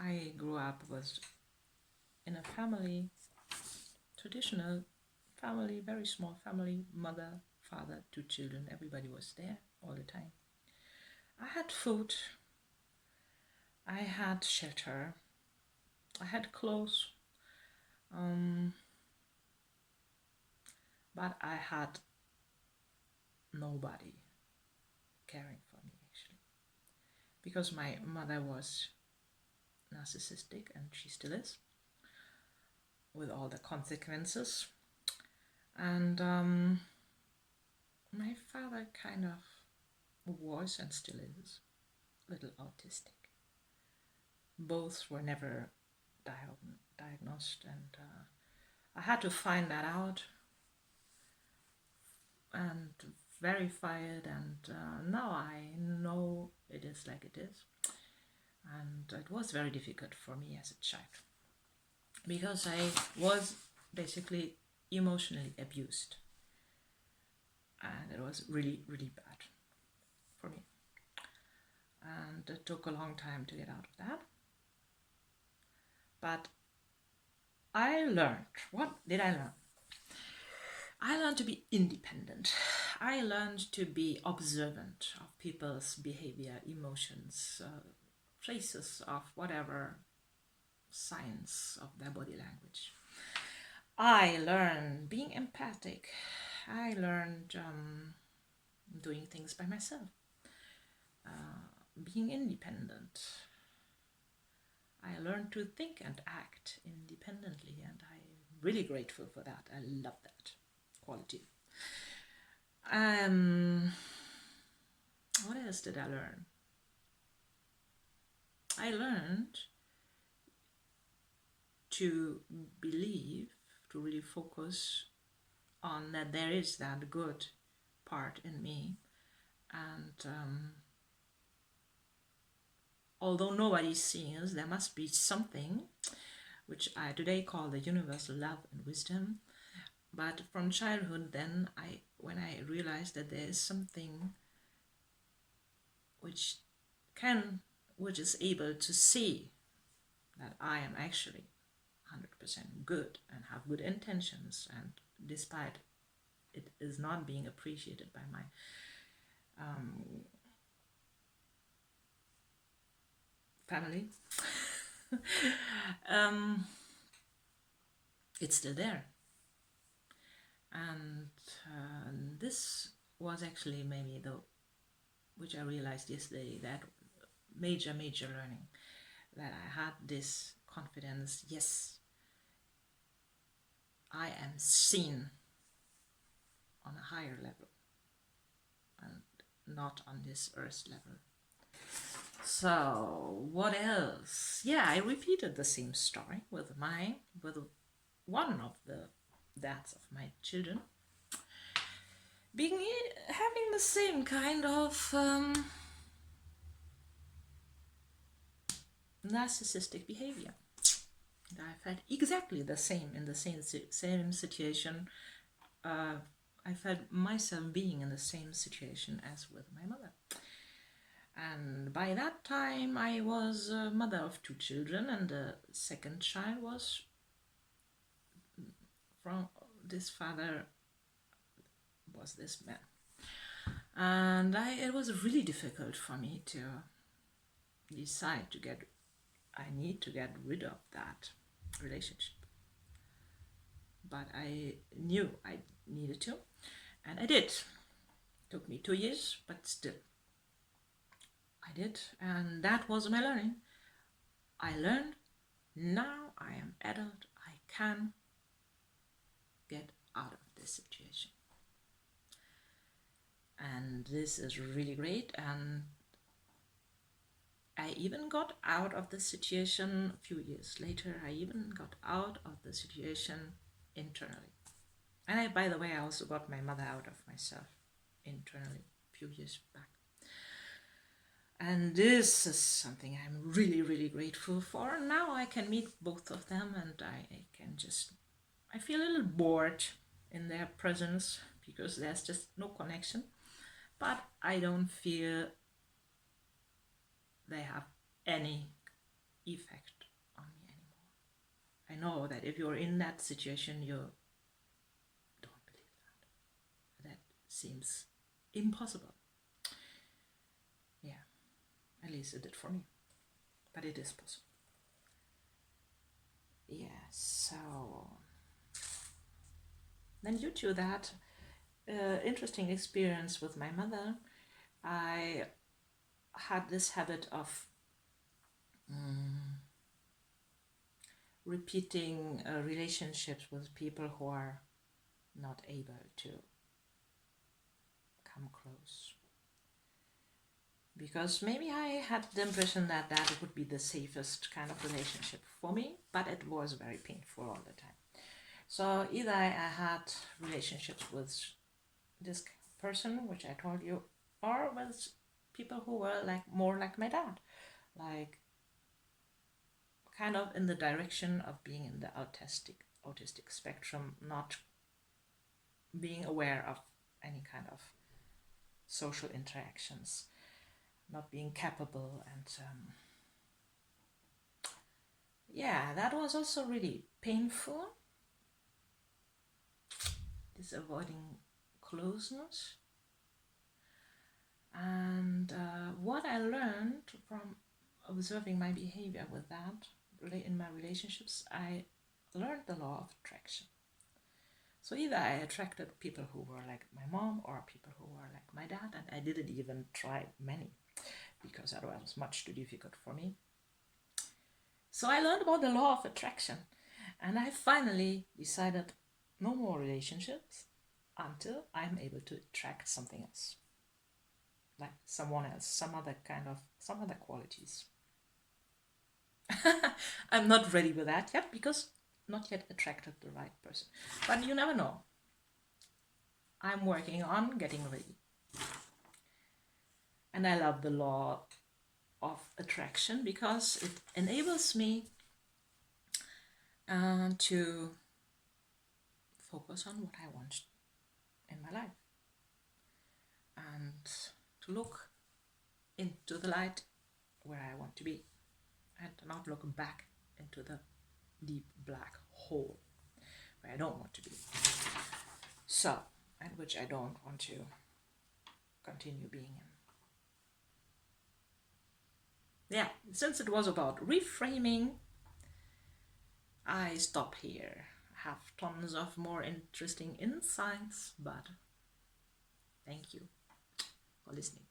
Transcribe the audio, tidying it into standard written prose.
I grew up was in a family, traditional family, very small family, mother, father, 2 children. Everybody was there all the time. I had food, I had shelter, I had clothes, um, but I had nobody caring for me actually, because my mother was narcissistic and she still is, with all the consequences. And my father kind of was and still is a little autistic. Both were never diagnosed, and I had to find that out and verify it, and now I know it is like it is. And it was very difficult for me as a child because I was basically emotionally abused, and it was really, really bad for me. And it took a long time to get out of that. But I learned. What did I learn? I learned to be independent. I learned to be observant of people's behavior, emotions, traces of whatever signs of their body language. I learned being empathic. I learned doing things by myself, being independent. I learned to think and act independently, and I'm really grateful for that. I love that quality. What else did I learn? I learned to believe, to really focus on that there is that good part in me, and although nobody sees, there must be something which I today call the universal love and wisdom. But from childhood, then when I realized that there is something which is able to see that I am actually 100% good and have good intentions, and despite it is not being appreciated by my family, it's still there. And this was actually maybe which I realized yesterday, that major learning, that I had this confidence. Yes, I am seen on a higher level and not on this earth level. So what else? Yeah, I repeated the same story with one of the dads of my children having the same kind of narcissistic behavior. I felt exactly the same in the same situation. I felt myself being in the same situation as with my mother. And by that time, I was a mother of 2 children, and the second child was from this father, was this man. And it was really difficult for me to decide I need to get rid of that relationship. But I knew I needed to, and I did. It took me 2 years, but still, I did, and that was my learning. I learned, now I am adult, I can get out of this situation. And this is really great, and I even got out of the situation a few years later. I even got out of the situation internally. And by the way, I also got my mother out of myself internally a few years back. And this is something I'm really, really grateful for. Now I can meet both of them, and I feel a little bored in their presence because there's just no connection. But I don't feel they have any effect on me anymore. I know that if you're in that situation, you don't believe that. That seems impossible. Yeah, at least it did for me. But it is possible. Yeah, so then due to that interesting experience with my mother, I had this habit of repeating relationships with people who are not able to come close. Because maybe I had the impression that that would be the safest kind of relationship for me, but it was very painful all the time. So either I had relationships with this person, which I told you, or with people who were like more like my dad, like kind of in the direction of being in the autistic spectrum, not being aware of any kind of social interactions, not being capable, and yeah, that was also really painful, this avoiding closeness. And what I learned from observing my behavior with that in my relationships, I learned the law of attraction. So either I attracted people who were like my mom or people who were like my dad, and I didn't even try many because that was much too difficult for me. So I learned about the law of attraction, and I finally decided no more relationships until I'm able to attract something else, like someone else, some other qualities. I'm not ready with that yet because not yet attracted the right person, but you never know. I'm working on getting ready. And I love the law of attraction because it enables me to focus on what I want in my life and to look into the light where I want to be and not look back into the deep black hole where I don't want to be. So, and which I don't want to continue being in. Yeah, since it was about reframing, I stop here. I have tons of more interesting insights, but thank you for listening.